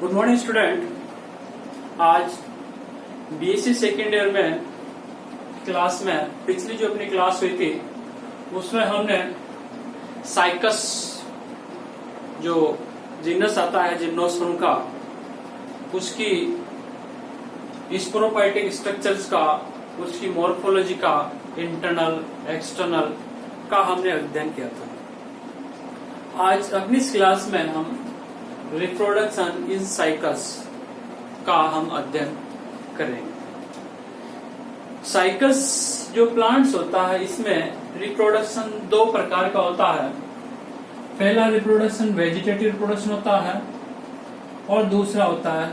Good morning student. आज BSc second year में class में पिछली जो अपनी क्लास हुई थी उसमें हमने साइकस जो जिनस आता है जिम्नोस्पर्म का, उसकी स्पोरोफाइटिक स्ट्रक्चर्स का, उसकी मॉर्फोलॉजी का, इंटरनल एक्सटर्नल का हमने अध्ययन किया था। आज अपनी इस क्लास में हम रिप्रोडक्शन इन साइकस का हम अध्ययन करेंगे। साइकस जो प्लांट्स होता है इसमें रिप्रोडक्शन दो प्रकार का होता है। पहला रिप्रोडक्शन वेजिटेटिव रिप्रोडक्शन होता है और दूसरा होता है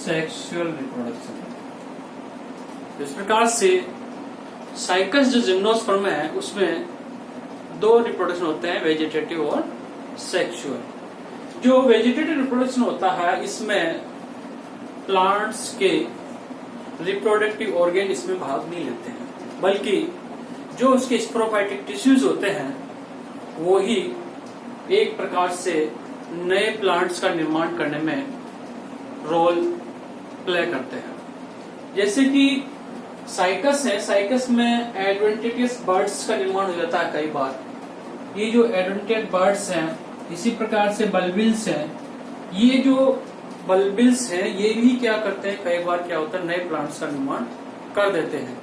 सेक्सुअल रिप्रोडक्शन। इस प्रकार से साइकस जो जिम्नोस्पर्म है उसमें दो रिप्रोडक्शन होते हैं, वेजिटेटिव और सेक्सुअल। जो वेजिटेटिव रिप्रोडक्शन होता है इसमें प्लांट्स के रिप्रोडक्टिव ऑर्गन इसमें भाग नहीं लेते हैं, बल्कि जो उसके स्पोरोफाइटिक टिश्यूज होते हैं वो ही एक प्रकार से नए प्लांट्स का निर्माण करने में रोल प्ले करते हैं। जैसे कि साइकस है, साइकस में एडवेंटिटियस बर्ड्स का निर्माण हो जाता है कई बार। ये जो एडवेंटियस बर्ड्स हैं, इसी प्रकार से बल्बिल्स हैं, ये जो बल्बिल्स हैं ये भी क्या करते हैं, कई बार क्या होता है नए प्लांट्स का निर्माण कर देते हैं।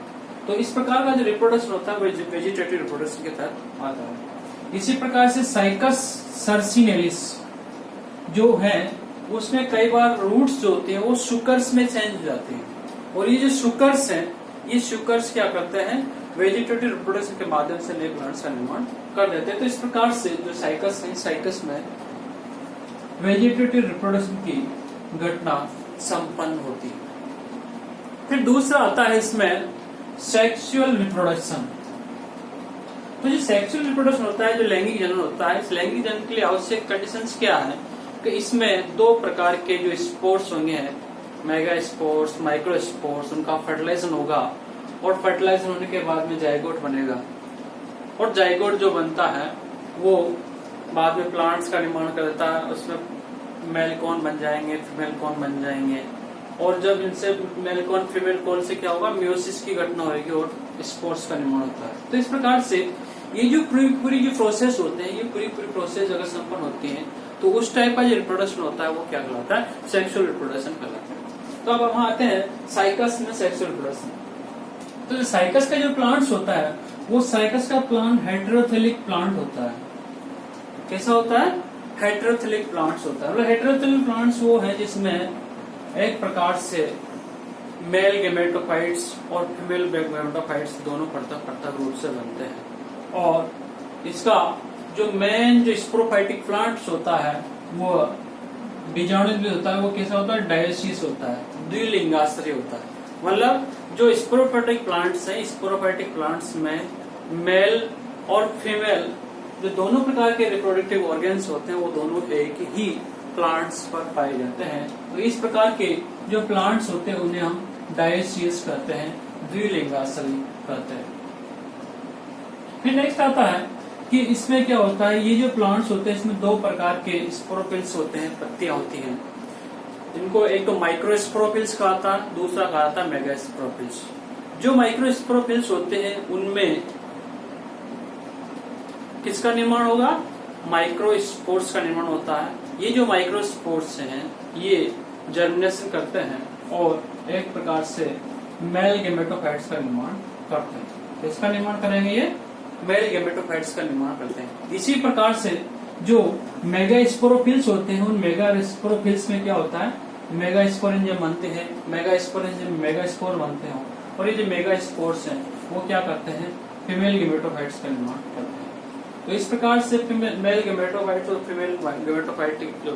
तो इस प्रकार का जो रिप्रोडक्शन होता है वो वेजिटेटिव रिप्रोडक्शन के तहत आता है। इसी प्रकार से साइकस सर्सिनेलिस जो है उसमें कई बार रूट्स जो होते हैं वो सुकर्स में चेंज हो जाते हैं, और ये जो सुकर्स हैं ये सुकर्स क्या करते हैं वेजिटेटिव रिप्रोडक्शन के माध्यम से नए प्लांट्स का निर्माण कर देते हैं। तो इस प्रकार से जो साइकस है, साइकस में वेजिटेटिव रिप्रोडक्शन की घटना संपन्न होती है। फिर दूसरा आता है इसमें सेक्सुअल रिप्रोडक्शन। तो जो सेक्सुअल रिप्रोडक्शन होता है, जो लैंगिक जनन होता है, इस लैंगिक जनन के लिए आवश्यक कंडीशंस क्या है कि इसमें दो प्रकार के जो स्पोर्स होंगे, मेगा स्पोर्स, माइक्रो स्पोर्स, उनका फर्टिलाइजेशन होगा और फर्टिलाइजेशन होने के बाद में जाइगोट बनेगा, और जाइगोट जो बनता है वो बाद में प्लांट्स का निर्माण कर देता है। उसमें मेल कॉन बन जाएंगे, फीमेल कॉन बन जाएंगे, और जब इनसे मेल कॉन फीमेल कॉन से क्या होगा मियोसिस की घटना होगी और स्पोर्स का निर्माण होता है। तो इस प्रकार से ये जो पूरी जो प्रोसेस होते हैं, ये पूरी प्रोसेस अगर संपन्न होती है तो उस टाइप का जो रिप्रोडक्शन होता है वो क्या कहलाता है, सेक्सुअल रिप्रोडक्शन कहलाता है। तो अब हम आते हैं साइकस में सेक्सुअल रिप्रोडक्शन। तो साइकस का जो प्लांट्स होता है वो साइकस का प्लांट हेटेरोथिलिक प्लांट होता है। कैसा होता है? हेटेरोथिलिक प्लांट्स होता है। मतलब हेटेरोथिलिक प्लांट्स वो है जिसमें एक प्रकार से मेल गेमेटोफाइट्स और फीमेल गेमेटोफाइट्स दोनों पृथक रूप से बनते हैं, और इसका जो मेन जो स्पोरोफाइटिक प्लांट्स होता है वो बीजाणु होता है, वो कैसा होता है डायोसिस होता है, द्विलिंगाश्रय होता है। मतलब जो स्पोरोफाइटिक प्लांट्स हैं, स्पोरोफाइटिक प्लांट्स में मेल और फीमेल जो दोनों प्रकार के रिप्रोडक्टिव ऑर्गन्स होते हैं वो दोनों एक ही प्लांट्स पर पाए जाते हैं। तो इस प्रकार के जो प्लांट्स होते हैं उन्हें हम डायोसियस कहते हैं, द्विलिंगाश्रय कहते हैं। फिर नेक्स्ट आता है कि इसमें क्या होता है, ये जो प्लांट्स होते हैं इसमें दो प्रकार के स्पोरोफिल्स होते हैं, पत्तियां होती हैं, जिनको एक तो माइक्रो स्पोरोफिल्स कहा था, दूसरा कहा था मेगा स्पोरोफिल्स। जो माइक्रो स्पोरोफिल्स होते हैं उनमें किसका निर्माण होगा, माइक्रो स्पोर्स का निर्माण होता है। ये जो माइक्रो स्पोर्स हैं ये जर्मिनेशन करते हैं और एक प्रकार से मेल गेमेटोफाइट्स का निर्माण करते हैं। किसका निर्माण करेंगे, ये मेल गेमेटोफाइट्स का निर्माण करते हैं। इसी प्रकार से जो मेगा स्पोरोफिल्स होते हैं उन मेगा स्पोरोफिल्स में क्या होता है, मेगा स्पोरेंजियम बनते हैं, मेगा स्पोरेंजियम मेगा स्पोर बनते हैं, और ये जो मेगा स्पोर्स हैं वो क्या करते हैं, फीमेल गेमेटोफाइट्स का निर्माण करते हैं। तो इस प्रकार से मेल गेमेटोफाइट्स और फीमेल गेमेटोफाइटिक जो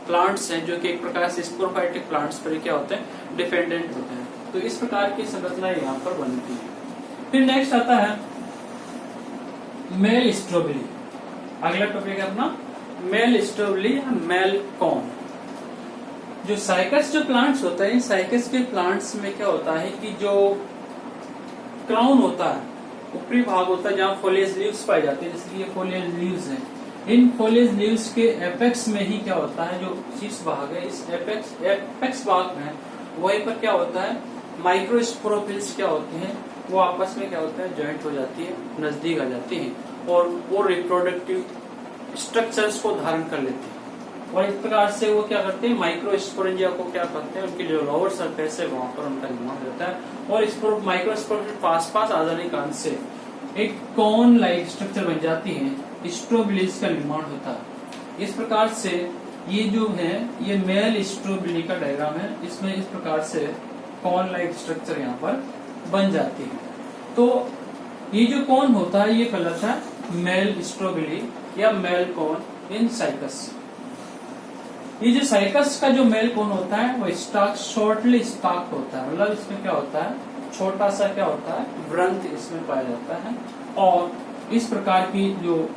प्लांट्स हैं, जो कि एक प्रकार से स्पोरोफाइटिक प्लांट्स पर क्या होते हैं, डिपेंडेंट होते हैं। तो इस प्रकार की संरचना यहाँ पर बनती है। फिर नेक्स्ट आता है मेल स्ट्रॉबेरी। अगला टॉपिक है अपना मेल स्ट्रॉबेरी या मेल कॉर्न। जो साइकस जो प्लांट्स होता है, साइकस के प्लांट्स में क्या होता है कि जो क्राउन होता है, ऊपरी भाग होता है जहाँ फोलियज लीव्स पाई जाती है, इसलिए फोलियज लीव्स हैं, इन फोलियज लीव्स के एपेक्स में ही क्या होता है, जो शीर्ष भाग है इस एपेक्स भाग में वहीं पर क्या होता है, माइक्रोस्पोरोफिल्स क्या होते हैं, वो आपस में क्या होता है, ज्वाइंट हो जाती है, नजदीक आ जाती हैं और वो रिप्रोडक्टिव स्ट्रक्चर्स को धारण कर लेते हैं। और इस प्रकार से वो क्या करते हैं, माइक्रोस्पोरेंजिया को क्या करते हैं, उनकी जो लोअर सरफेस है वहां पर उनका निर्माण हो जाता है और इस माइक्रोस्पोरेंजिया पास आ जाने के कारण से एक कॉन लाइक स्ट्रक्चर बन जाती है, स्ट्रोबिलिस का निर्माण होता है। इस प्रकार से ये जो है ये मेल स्ट्रोबिली का डायग्राम है, इसमें इस प्रकार से कॉन लाइक स्ट्रक्चर यहाँ पर बन जाती है। तो ये जो कॉन होता है ये कहलाता है मेल स्ट्रोबिली या मेल कॉन इन साइकस। ये जो साइकस का जो मेल कॉन होता है वो स्टाक शॉर्टली स्टाक होता है, मतलब इसमें क्या होता है, छोटा सा क्या होता है, व्रंत इसमें पाया जाता है। और इस प्रकार की जो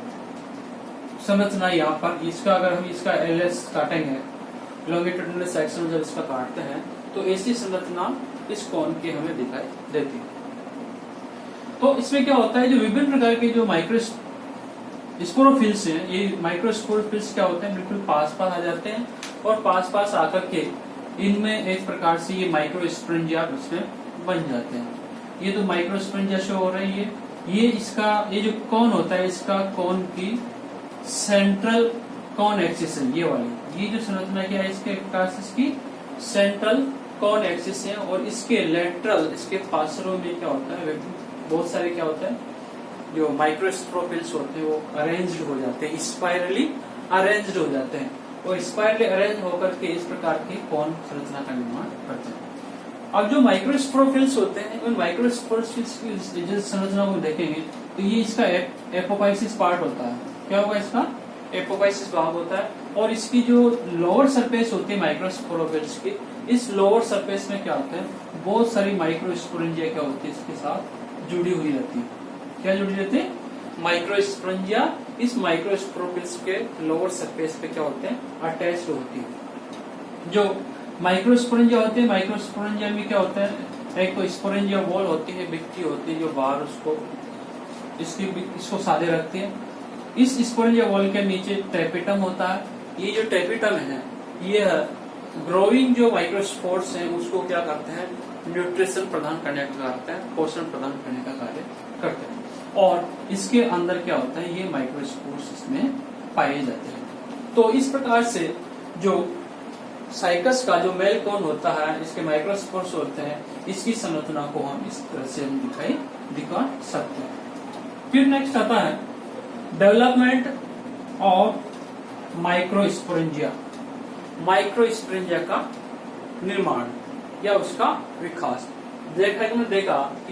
संरचना यहाँ पर इसका, अगर हम इसका एलएस काटेंगे, लॉन्गिट्यूडिनल सेक्शन जब इसका काटते हैं तो ऐसी संरचना इस कॉन की हमें दिखाई देती है। तो इसमें क्या होता है, जो विभिन्न प्रकार के जो माइक्रोस्पोरोफिल्स हैं, ये माइक्रोस्पोरोफिल्स क्या होते हैं, बिल्कुल पास आ जाते हैं और पास आकर के इनमें एक प्रकार से ये माइक्रोस्पोरेंजिया उसमें बन जाते हैं। ये तो माइक्रोस्पोरेंजिया शो हो रही है। ये जो कॉन होता है इसका कॉन की सेंट्रल कॉन एक्सिस है, ये वाली, ये जो संरचना क्या है इसके प्रकार से इसकी सेंट्रल कॉन एक्सिस है और इसके लेटरल, इसके पार्श्वों में क्या होता है, बहुत सारे क्या होता है, जो माइक्रोस्पोरोफिल्स होते हैं वो अरेंज्ड हो जाते हैं, स्पाइरली अरेंज्ड हो जाते हैं और स्पाइरली अरेंज होकर के इस प्रकार की कॉन संरचना का निर्माण करते हैं। अब जो माइक्रोस्पोरोफिल्स होते हैं, उन माइक्रोस्पोरोफिल्स की जिस संरचना को देखेंगे तो ये इसका एपोफाइसिस पार्ट होता है। क्या होगा, इसका एपोफाइसिस भाग होता है और इसकी जो लोअर सरफेस होती है माइक्रोस्पोरोफिल्स की, इस लोअर सरफेस में क्या होता है, बहुत सारी माइक्रोस्पोरेंजिया क्या होती है इसके साथ जुड़ी हुई रहती है। क्या जुड़ी रहती है, माइक्रोस्पोरेंजिया इस माइक्रोस्पोरोफिल्स के लोअर सरफेस पे क्या होते हैं, अटैच्ड होती है। जो माइक्रोस्पोरेंजिया होते हैं, माइक्रोस्पोरेंजिया में क्या होता है, एक तो स्पोरेंजिया वॉल होती है, बिक्टी होती है जो बाहर उसको इसको साधे रखती है। इस स्पोरेंजिया वॉल के नीचे ट्रेपिटम होता है। ये जो ट्रेपिटम है ये ग्रोइंग जो माइक्रोस्पोर्स हैं उसको क्या करते हैं, न्यूट्रिशन प्रदान करने का करते हैं, पोषण प्रदान करने का कार्य करते हैं। और इसके अंदर क्या होता है, ये माइक्रोस्पोर्स इसमें पाए जाते हैं। तो इस प्रकार से जो साइकस का जो मेल कॉन होता है, इसके माइक्रोस्पोर्स होते हैं, इसकी संरचना को हम इस तरह से दिखा सकते हैं। फिर नेक्स्ट आता है डेवलपमेंट ऑफ माइक्रोस्पोरेंजिया। माइक्रोस्पोरेंजिया का निर्माण या उसका विकास। देखा कि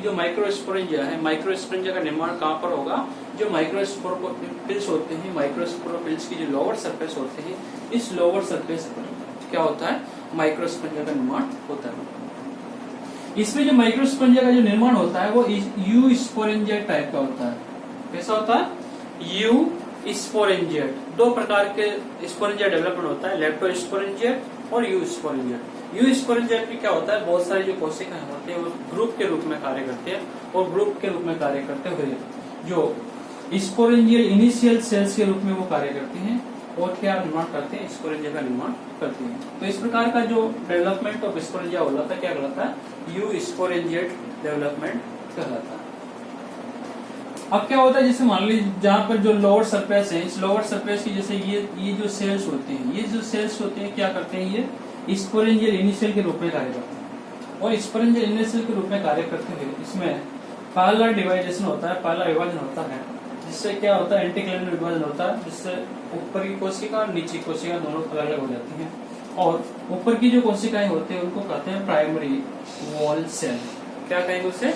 जो माइक्रोस्पोरेंजिया है, माइक्रोस्पोरेंजिया का निर्माण कहाँ पर होगा, जो माइक्रोस्पोरोफिल्स होते हैं, माइक्रोस्पोरोफिल्स की जो लोअर सरफेस होते हैं, इस लोअर सरफेस पर क्या होता है, माइक्रोस्पोरेंजिया का निर्माण होता है। इसमें जो माइक्रोस्पोरेंजिया का जो निर्माण होता है वो यू स्पोरेंजिया टाइप का होता है। कैसा होता है, यू स्पोरेंजिएट। दो प्रकार के स्पोरेंजिया डेवलपमेंट होता है, लेप्टोस्पोरेंजिएट और यू स्पोरेंजिएट। यू स्पोरेंजिएट में क्या होता है, बहुत सारी जो कोशिकाएं होती है वो ग्रुप के रूप में कार्य करते हैं और ग्रुप के रूप में कार्य करते हुए जो स्पोरेंजियल इनिशियल सेल्स के रूप में वो कार्य करती हैं और क्या निर्माण करते हैं, स्पोरेंजिया का निर्माण करती हैं। तो इस प्रकार का जो डेवलपमेंट ऑफ स्पोरेंजिया होता है, क्या कहलाता है, यू स्पोरेंजिएट डेवलपमेंट कहलाता है। अब क्या होता है, जैसे मान लीजिए जहाँ पर जो लोअर सरफेस है, इस लोअर सरफेस की जैसे ये जो सेल्स होते हैं, ये जो सेल्स होते हैं क्या करते हैं, ये स्पोरेंजियल इनिशियल के रूप में कार्य करते हैं और स्पोरेंजियल इनिशियल के रूप में कार्य करते हुए इसमें पहला डिवाइडेशन होता है, पहला विभाजन होता है, जिससे क्या होता है, एंटीक्लेनल विभाजन होता है, जिससे ऊपर की कोशिका और नीचे की कोशिका दोनों अलग अलग हो जाती हैं और ऊपर की जो कोशिकाएं होती हैं उनको कहते हैं प्राइमरी वॉल सेल। क्या कहेंगे उसे,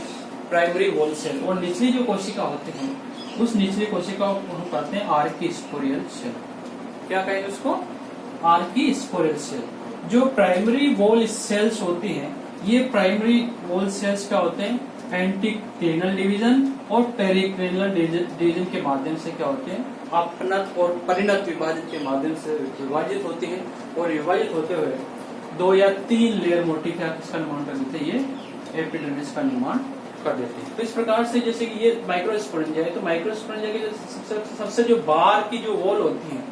प्राइमरी वॉल सेल। और निचली जो कोशिका होती है उस निचली कोशिका को हम कहते हैं आर्किस्पोरियल सेल। क्या कहेंगे उसको, आर्किस्पोरियल सेल। जो प्राइमरी वॉल सेल्स होती हैं, ये प्राइमरी वॉल सेल्स क्या होते हैं, एंटीक्लेनल डिवीजन और पेरिक्लेनल डिवीजन के माध्यम से क्या होते हैं, अपनत और परिणत विभाजन के माध्यम से विभाजित होती है और विभाजित होते हुए 2 या 3 लेयर मोटी क्या किसका निर्माण कर देते हैं, ये एपिडर्मिस का निर्माण कर देते हैं। तो इस प्रकार से जैसे कि ये माइक्रोस्पोरेंजिया है, तो माइक्रोस्पोरेंजिया की सबसे जो बाहर की जो वॉल होती है,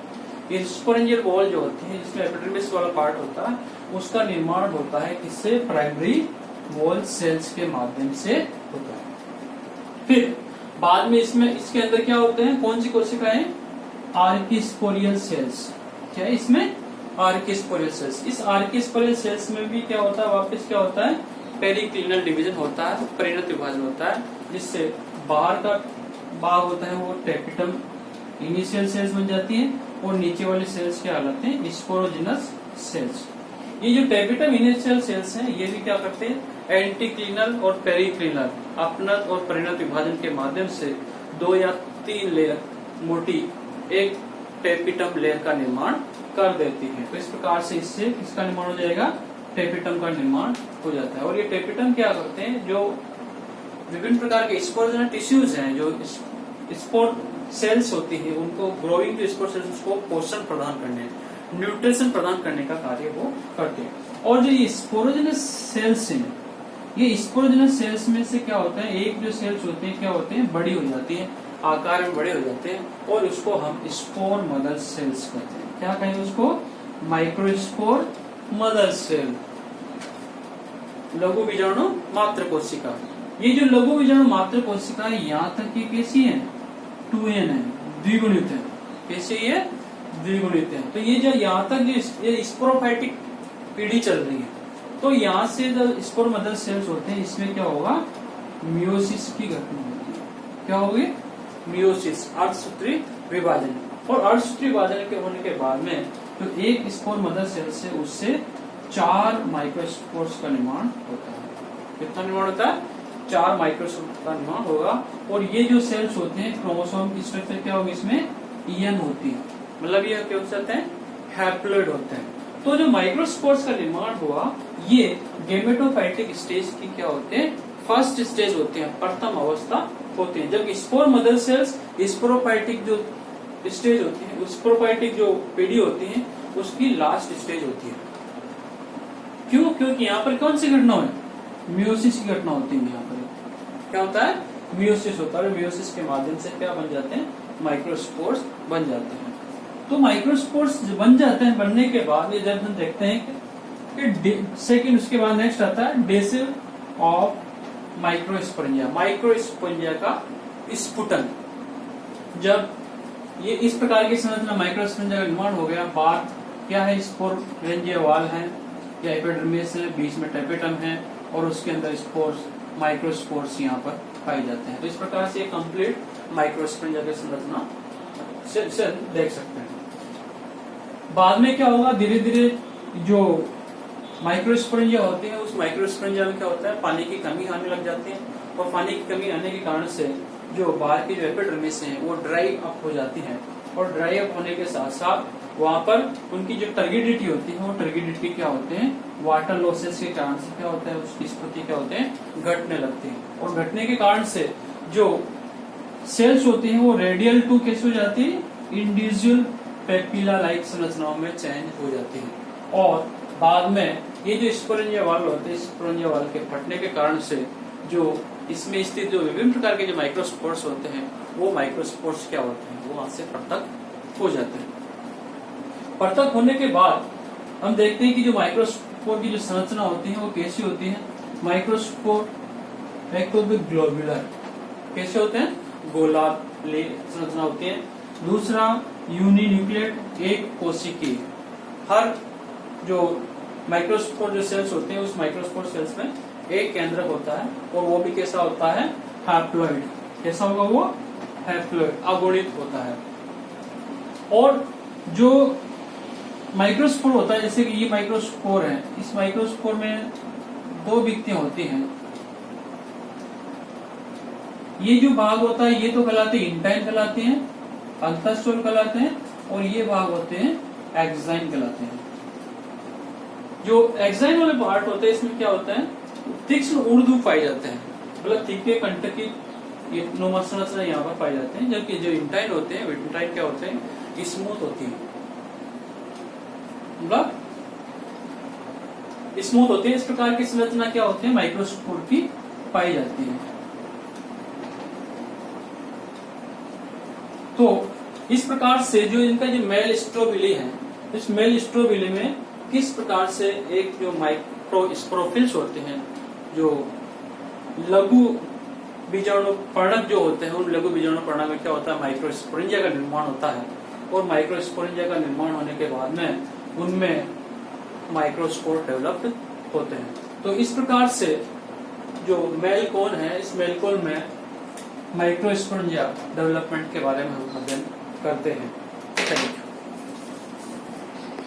ये स्पोरेंजियल वॉल जो होती है जिसमें एपिडर्मिस वाला पार्ट होता है, उसका निर्माण होता है किससे? प्राइमरी वॉल सेल्स के माध्यम से होता है। फिर बाद में इसके अंदर क्या होते हैं? कौन सी कोशिकाएं? Archesporial cells. क्या है इसमें? Archesporial cells. इस आर्किस्पोरियल सेल्स में भी क्या होता है? वापस क्या होता है? पेरिक्लिनल डिवीजन होता है, परिणत विभाजन होता है, जिससे बाहर का भाग होता है वो टेपिटम इनिशियल सेल्स बन जाती है और नीचे वाली सेल्स क्या कहलाते हैं? Sporogenous sales. ये जो टेपिटम इनिशियल सेल्स हैं ये भी क्या करते हैं? एंटीक्लिनल और पेरिक्लिनल अपनत और परिणत विभाजन के माध्यम से 2 या 3 लेयर मोटी एक टेपिटम लेयर का निर्माण कर देती है। तो इस प्रकार से इससे किसका निर्माण हो जाएगा? टेपिटम का निर्माण हो जाता है। और ये टेपिटम क्या करते हैं? जो विभिन्न प्रकार के स्पोरोजेनस टिश्यूज हैं, जो स्पोर सेल्स होती है, उनको ग्रोइंग जो स्पोर सेल्स उसको पोषण प्रदान करने, न्यूट्रिशन प्रदान करने का कार्य वो करते हैं। और जो ये स्पोरोजेनस सेल्स हैं, ये स्पोरोजेनस सेल्स में से क्या होता है? एक जो सेल्स होते हैं क्या होते हैं? बड़ी हो जाती है, आकार में बड़े हो जाते हैं और उसको हम स्पोर मदर सेल्स कहते हैं। क्या कहेंगे उसको? माइक्रोस्पोर मदर सेल, लघु बीजाणु मात्र कोशिका। ये जो लघु बीजाणु मात्र कोशिका है, यहाँ तक ये कैसी है? 2n है, द्विगुणित है। कैसे? ये द्विगुणित है। तो ये जो यहाँ तक ये स्पोरोफाइटिक पीढ़ी चल रही है, तो यहाँ से जो स्पोर मदर सेल्स होते हैं इसमें क्या होगा? मियोसिस की घटना होगी। क्या होगी? मियोसिस, अर्धसूत्री विभाजन। और अर्धसूत्री विभाजन के होने के बाद में तो एक स्पोर मदर सेल से उससे 4 माइक्रोस्पोर्स का निर्माण होता है। कितना निर्माण होता है? 4 माइक्रोस्पोर का निर्माण होगा। और ये जो सेल्स होते हैं, क्रोमोसोम की स्ट्रक्चर क्या होगी? इसमें EN होती है, मतलब ये क्या हो जाते हैं? हैप्लॉइड होते हैं। तो जो माइक्रोस्पोर्स का निर्माण हुआ, ये गेमेटोफाइटिक स्टेज की क्या होते हैं? फर्स्ट स्टेज होते हैं, प्रथम अवस्था होती है। जब स्पोर मदर सेल्स स्पोरोफाइटिक जो स्टेज होती है, स्पोरोफाइटिक जो पीढ़ी होती है, उसकी लास्ट स्टेज होती है। क्यों? क्योंकि यहाँ पर कौन सी घटना है? मियोसिस की घटना होती है। यहाँ पर क्या होता है? मियोसिस होता है। मियोसिस के माध्यम से क्या बन जाते हैं? माइक्रोस्पोर्स बन जाते हैं। तो माइक्रोस्पोर्स बन जाते हैं, बनने के बाद ये जब हम देखते हैं कि सेकंड, उसके बाद नेक्स्ट आता है डेसिव ऑफ माइक्रोस्पोरेंजिया। माइक्रोस्पोरेंजिया का स्फुटन। जब ये इस प्रकार की संरचना माइक्रोस्पोरेंजिया का निर्माण हो गया, बाद क्या है? स्पोरेंजिया वॉल है या एपिडर्मिस है, बीच में टेपिटम है और उसके अंदर स्पोर्स, माइक्रोस्पोर्स यहाँ पर पाए जाते हैं। तो इस प्रकार से कंप्लीट माइक्रोस्पोरेंजिया की संरचना से देख सकते हैं। बाद में क्या होगा? धीरे धीरे जो माइक्रोस्पोरेंजिया होते हैं, उस माइक्रोस्पोरेंजिया में क्या होता है? पानी की कमी आने लग जाती है और पानी की कमी आने के कारण से जो बाहर की जो एपिडर्मिस है वो ड्राई अप हो जाती है। और ड्राई अप होने के साथ साथ वहां पर उनकी जो टर्गिडिटी होती है, वो टर्गिडिटी क्या होते हैं? वाटर लॉसेस के कारण से क्या होता है? उसकी स्थिति क्या होते हैं? घटने लगती है। और घटने के कारण से जो सेल्स होती हैं वो रेडियल टू कैसे हो जाती है? इंडिविजुअल पेपिला लाइक संरचनाओं में चेंज हो जाती है। और बाद में ये जो स्पोरेंजिया वॉल होते हैं, स्पोरेंजिया वॉल के फटने के कारण से जो इसमें स्थित जो विभिन्न प्रकार के जो माइक्रोस्पोर्स होते हैं, वो माइक्रोस्पोर्स क्या होते हैं? वो वहां से पृथक हो जाते हैं। पृथक होने के बाद हम देखते हैं कि जो माइक्रोस्पोर की जो संरचना होती है वो कैसी होती है? माइक्रोस्पोर एक तो ग्लोबुलर, कैसे होते हैं? गोलाकार संरचना होती है। दूसरा यूनिन्यूक्लिएट, एक कोशिकीय। हर जो माइक्रोस्पोर जो सेल्स होते हैं, उस माइक्रोस्पोर सेल्स में एक केंद्रक होता है और वो भी कैसा होता है? हैप्लॉइड। कैसा होगा वो? हैप्लॉइड, अगुणित होता है। और जो माइक्रोस्पोर होता है, जैसे कि ये माइक्रोस्पोर है, इस माइक्रोस्पोर में 2 विक्तियां होती हैं। ये जो भाग होता है ये तो कहलाते हैं इंटाइन कहलाते हैं, अंतःस्टोल कहलाते हैं, और ये भाग होते हैं एक्साइन कहलाते हैं। जो एक्साइन वाले पार्ट होते हैं इसमें क्या होता है? तीक्ष्ण ऊर्ध्व पाए जाते हैं, मतलब तीखे कंठ की संरचना यहाँ पर पाए जाते हैं। जबकि जो इंटाइन होते हैं, इंटाइन क्या होते हैं? स्मूथ होती है, मतलब स्मूथ होती है। इस प्रकार की संरचना क्या होती है? माइक्रोस्पोर की पाई जाती है। तो इस प्रकार से जो इनका जो मेल स्ट्रोबिली है, इस मेल स्ट्रोबिली में किस प्रकार से एक जो माइक्रो स्पोरोफिल्स होते हैं, जो लघु बीजाणु पर्णक जो होते हैं, उन लघु बीजाणु पर्णक में क्या होता है, माइक्रोस्पोरेंजिया का निर्माण होता है। और माइक्रोस्पोरेंजिया का निर्माण होने के बाद में उनमें माइक्रोस्पोर डेवलप्ड होते हैं। तो इस प्रकार से जो मेल कोन है, इस मेल कोन में माइक्रोस्पोरेंजिया डेवलपमेंट के बारे में हम अध्ययन करते हैं। Thank you.